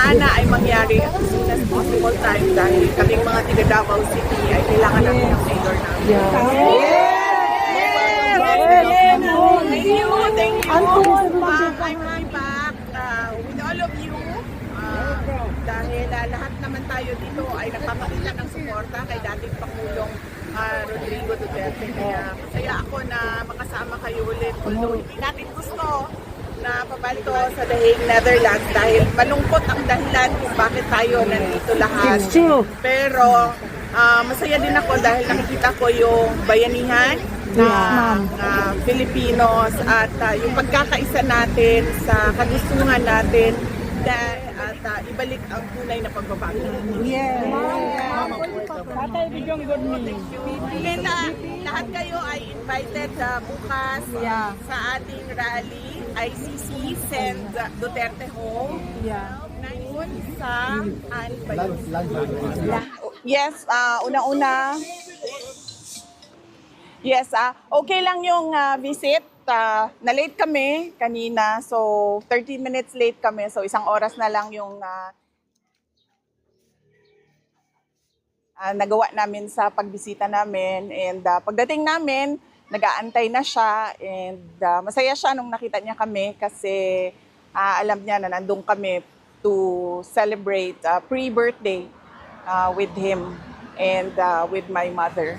sana ay mangyari as soon as possible time dahil kaming mga taga Davao City ay kailangan namin ng mayor namin. Thank you, thank you. I'm right back with all of you. Dahil lahat naman tayo dito ay nagpapakita ng suporta kay dating Pangulong Rodrigo Duterte. Kaya masaya ako na makasama kayo ulit. Although hindi natin gusto na pabalik ko sa The Hague, Netherlands dahil malungkot ang dahilan kung bakit tayo nandito lahat. Pero masaya din ako dahil nakikita ko yung bayanihan ng Filipinos at yung pagkakaisa natin sa kagustuhan natin at ibalik ang tunay na pagbabago. Lahat kayo ay invited bukas sa ating rally, ICC Send Duterte Home. Ngayon sa Yes, una-una. Yes, okay lang yung visit. Na-late kami kanina, so 30 minutes late kami. So isang oras na lang yung nagawa namin sa pagbisita namin. And pagdating namin, nag-aantay na siya. And masaya siya nung nakita niya kami kasi alam niya na nandun kami to celebrate pre-birthday with him and with my mother.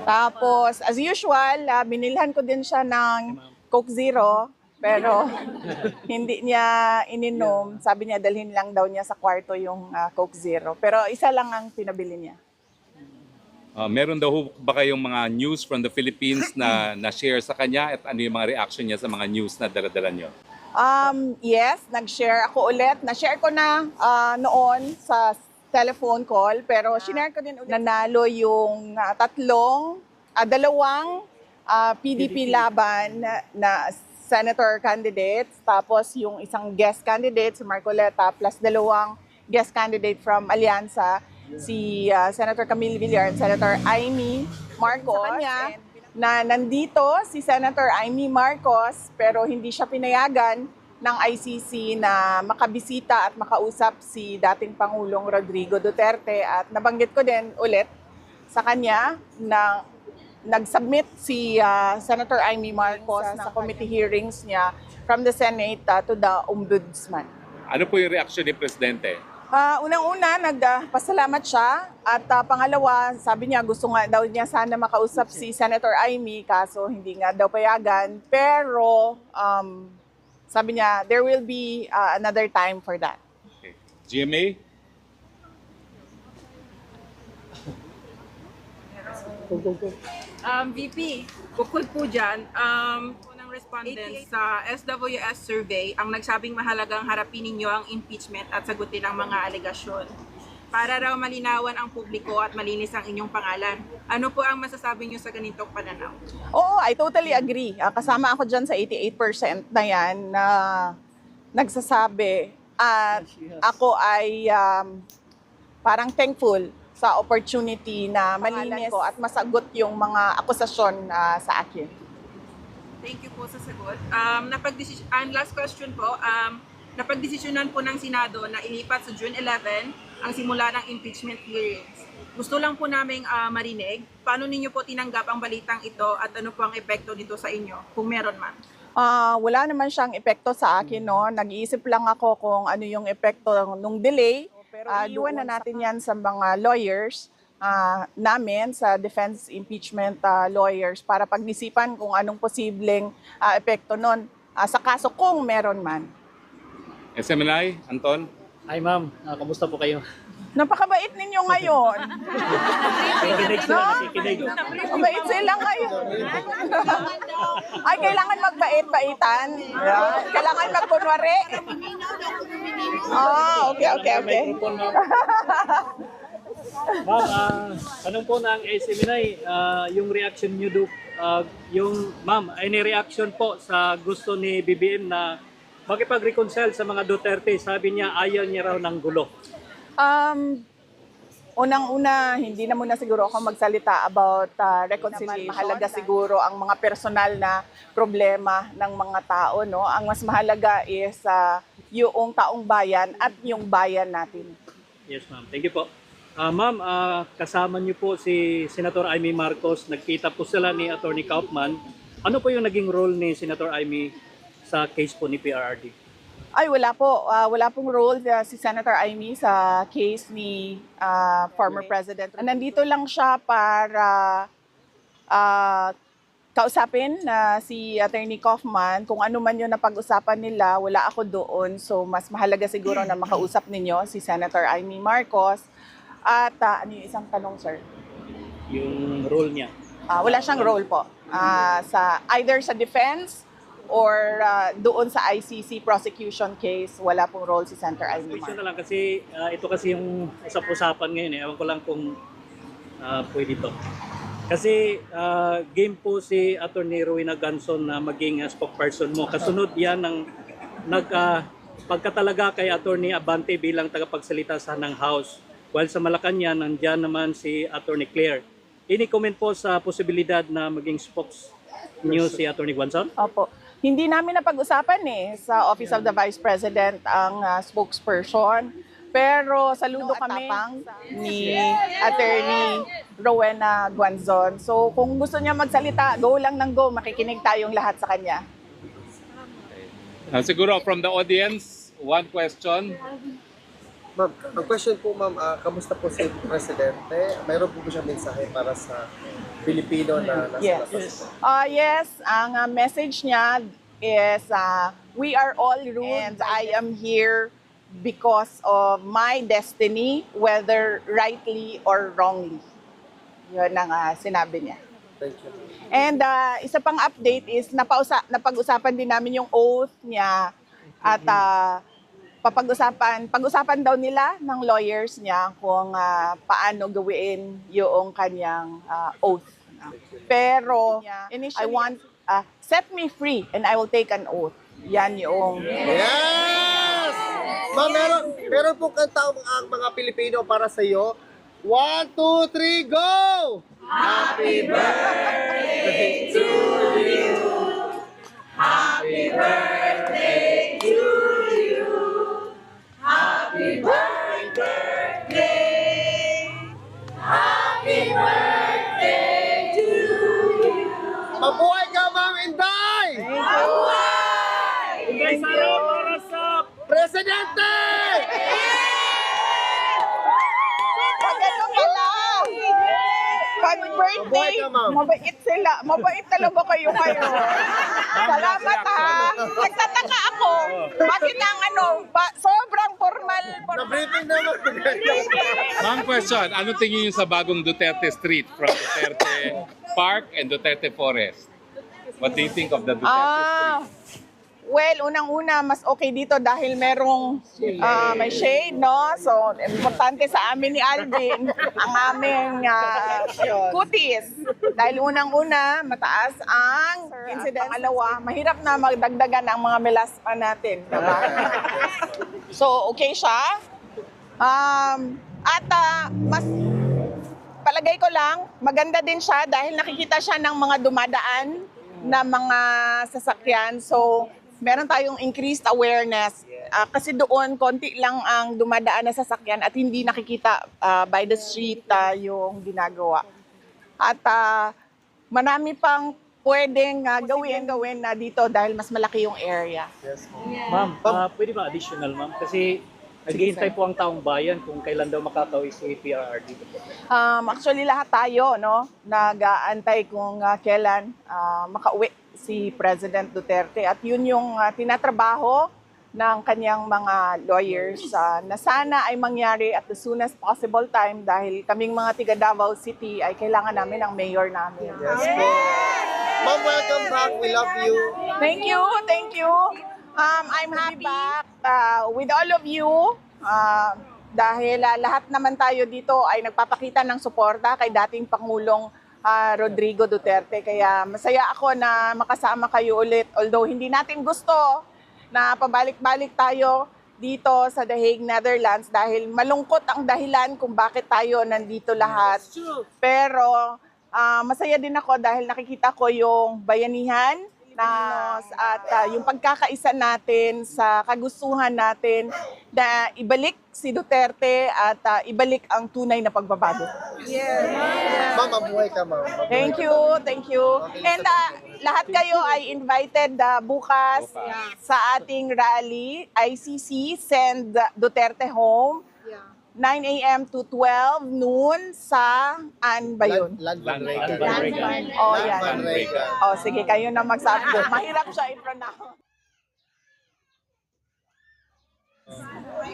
Tapos, as usual, binilhan ko din siya ng Coke Zero, pero hindi niya ininom. Sabi niya, dalhin lang daw niya sa kwarto yung Coke Zero. Pero isa lang ang pinabili niya. Meron daw ba kayong mga news from the Philippines na na-share sa kanya at ano yung mga reaction niya sa mga news na dala-dala niyo? Yes, nag-share ako ulit. Na-share ko na noon sa telephone call, pero shinare ko din ulit. Nanalo yung dalawang PDP laban na senator candidates, tapos yung isang guest candidate, si Marcoleta, plus dalawang guest candidate from Alianza, si Senator Camille Villar and Senator Amy Marcos. Sa kanya, na nandito si Senator Amy Marcos, pero hindi siya pinayagan ng ICC na makabisita at makausap si dating Pangulong Rodrigo Duterte. At nabanggit ko din ulit sa kanya na nag-submit si Senator Amy Marcos sa committee hearings niya from the Senate to the Ombudsman. Ano po yung reaction ni Presidente? Unang-una, nagpasalamat siya at pangalawa, sabi niya gusto nga daw niya sana makausap si Senator Amy kaso hindi nga daw payagan. Pero sabi niya, there will be another time for that. Okay. GMA? VP, bukod po dyan, unang respondents sa SWS survey ang nagsabing mahalagang harapin ninyo ang impeachment at sagutin ang mga alegasyon. Para raw malinawan ang publiko at malinis ang inyong pangalan. Ano po ang masasabi niyo sa ganitong pananaw? Oo, I totally agree. Kasama ako dyan sa 88% na yan na nagsasabi. At ako ay parang thankful sa opportunity na malinis ko at masagot yung mga akusasyon sa akin. Thank you po sa sagot. And last question po, napagdesisyonan po ng Senado na ilipat sa June 11 ang simula ng impeachment hearings. Gusto lang po naming marinig, paano ninyo po tinanggap ang balitang ito at ano po ang epekto nito sa inyo, kung meron man? Wala naman siyang epekto sa akin, no? Nag-iisip lang ako kung ano yung epekto ng delay. Pero iwan na natin yan sa mga lawyers namin, sa defense impeachment lawyers, para pag-isipan kung anong posibleng epekto nun sa kaso kung meron man. SMNI, Anton? Hi ma'am, kamusta po kayo? Napakabait ninyo ngayon. Nakikinig sila, nakikinig. Mabait sila ngayon. Ay, kailangan magbait-baitan. Kailangan magkunwari. Okay. Ma'am, tanong po ng SMNI, yung reaction niyo ma'am, any reaction po sa gusto ni BBM na makipag-reconcile sa mga Duterte? Sabi niya ayaw niya raw ng gulo. Unang-una, hindi na muna siguro ako magsalita about reconciliation. Mahalaga siguro ang mga personal na problema ng mga tao, no? Ang mas mahalaga is yung taong bayan at yung bayan natin. Yes, ma'am. Thank you po. Ma'am, kasama niyo po si Senator Amy Marcos. Nagkita po sila ni Attorney Kaufman. Ano po yung naging role ni Senator Amy sa case po ni PRRD? Ay, wala po. Wala pong role si Senator Amy sa case ni former President. Nandito lang siya para kausapin si Attorney Kaufman. Kung ano man yung napag-usapan nila, wala ako doon. So, mas mahalaga siguro na makausap ninyo si Senator Amy Marcos. At ano yung isang tanong, sir? Yung role niya. Wala siyang role po. Either sa defense or doon sa ICC prosecution case, wala pong role si Senator Amy Question Marcos. na lang kasi ito kasi yung usap-usapan ngayon eh. Ewan ko lang kung pwede to. Kasi game po si Attorney Rowena Ganson na maging spokesperson mo. Kasunod yan ng pagkatalaga kay Attorney Abante bilang tagapagsalita sa ng House. While sa Malacanang, nandiyan naman si Attorney Claire. Any comment po sa posibilidad na maging spokes niyo si Attorney Ganson? Opo. Hindi namin napag-usapan sa Office of the Vice President ang spokesperson. Pero saludo kami ni Attorney Rowena Ganson. So kung gusto niya magsalita, go lang ng go. Makikinig tayong lahat sa kanya. Siguro from the audience, one question. Ma'am, ang question po ma'am, kamusta po si Presidente? Mayroon po siya mensahe para sa Pilipino na nasa Yes. labas po? Yes, ang message niya is we are all ruled and I am here because of my destiny, whether rightly or wrongly. Yun ang sinabi niya. Thank you. And isa pang update is napag-usapan din namin yung oath niya at pag-usapan daw nila ng lawyers niya kung paano gawin yung kanyang oath. Pero initially, I want set me free and I will take an oath. Yan yung Yes! Ma'am, meron po kanta ang mga Pilipino para sa iyo. 1, 2, 3, go! Happy birthday to you. Happy birthday to you. Happy birthday. Happy birthday to you. Mabuhay ka, Ma'am Inday! Inday Sara para sa Presidente! Ano pala? Happy birthday! Mabuhay ka, ma'am. Mabait sila. Mabait talaga kayo kayo. Salamat ha. Nagtataka ako. Bakit ang sobrang formal. Na-briefing naman. Ma'am, question. Ano tingin niyo sa bagong Duterte Street from Duterte Park and Duterte Forest? What do you think of the Duterte Street? Well, unang-una, mas okay dito dahil merong may shade, no? So, importante sa amin ni Alvin ang aming kutis. Dahil unang-una, mataas ang incidence. Pangalawa, mahirap na magdagdagan ang mga melasma natin. Diba? So, okay siya. Mas palagay ko lang, maganda din siya dahil nakikita siya ng mga dumadaan na mga sasakyan. So, meron tayong increased awareness. Kasi doon, konti lang ang dumadaan na sasakyan at hindi nakikita by the street yung ginagawa. At marami pang pwedeng gawin na dito dahil mas malaki yung area. Yes, Ma'am, pwede ba additional, ma'am? Kasi naghihintay po ang taong bayan kung kailan daw makatawid si PRRD. Actually, lahat tayo, no, nag-aantay kung kailan makauwi si President Duterte. At yun yung tinatrabaho ng kanyang mga lawyers na sana ay mangyari at the soonest possible time dahil kaming mga tiga Davao City ay kailangan namin ang mayor namin. Yes po. Ma'am, welcome back. We love you. Thank you, thank you. I'm happy back with all of you dahil lahat naman tayo dito ay nagpapakita ng suporta kay dating Pangulong Rodrigo Duterte. Kaya masaya ako na makasama kayo ulit. Although hindi natin gusto na pabalik-balik tayo dito sa The Hague, Netherlands dahil malungkot ang dahilan kung bakit tayo nandito lahat. Pero masaya din ako dahil nakikita ko yung bayanihan at yung pagkakaisa natin sa kagustuhan natin na ibalik si Duterte at ibalik ang tunay na pagbabago. Ma'am, mabuhay ka, ma'am. Mabuhay Thank ka. you, thank you. And lahat kayo ay invited bukas sa ating rally, ICC, Send Duterte Home, 9 a.m. to 12 noon sa, ba yun? Land Van Land Regan. Van Regan. Oh, Land yan. Van Regan. Oh, sige, kayo na magsabi. Mahirap siya i-pronounce.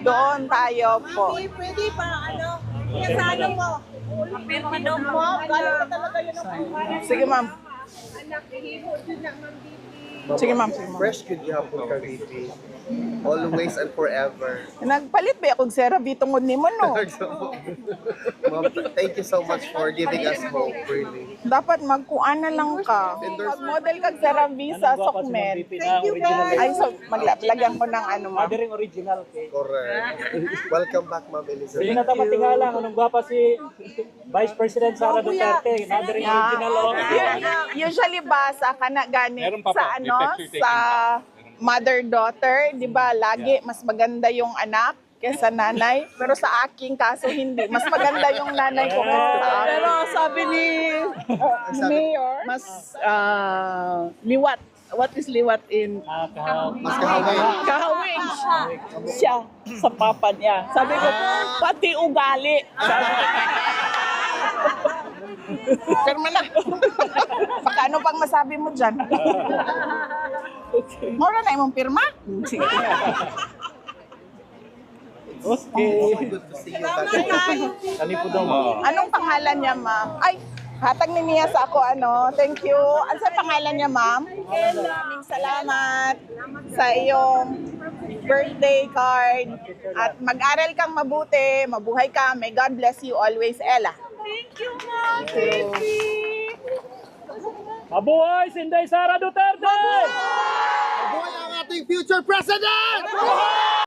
Doon tayo po. Pwede pa, kasano mo? Pirma daw mo. Sige, ma'am. Sige, ma'am. Fresh good yapon ka, VP. Always and forever. Nagpalit ba akong serabi tungod ni mo, no? Ma'am, thank you so much for giving us hope, really. Dapat magkuana lang ka. Mag-model kag serabi sa Sokmed. Thank you, guys. Ay, so, maglagyan ko ng ano, ma'am. Mother original. Okay. Correct. Welcome back, Ma'am Hindi Elizabeth. na tapat tingala, anong gwapa si Vice President Sara Duterte. Mother original. Oh. Usually ba sa kana gani Meron pa sa po. ano May picture taking sa pa. mother-daughter, 'di ba? Lagi mas maganda yung anak kaysa nanay. Pero sa aking kaso hindi. Mas maganda yung nanay ko kaysa sa akin. Pero sabi ni Mayor, mas liwat. What is liwat in Mas kahawin. kahawig siya sa papa niya. Sabi ko, pati ugali. Pirma na. Baka ano pang masabi mo dyan? Mura na imong pirma? Sige. Good to see you back. Kali po daw mo. Anong pangalan niya, ma'am? Ay, hatag ni Mia sa ako, ano. Thank you. Ano sa pangalan niya, ma'am? Maraming salamat sa iyong birthday card. At mag-aral kang mabuti, mabuhay ka. May God bless you always, Ella. Thank you, Mom. Mabuhay si Inday Sara Duterte! Mabuhay ang ating future president!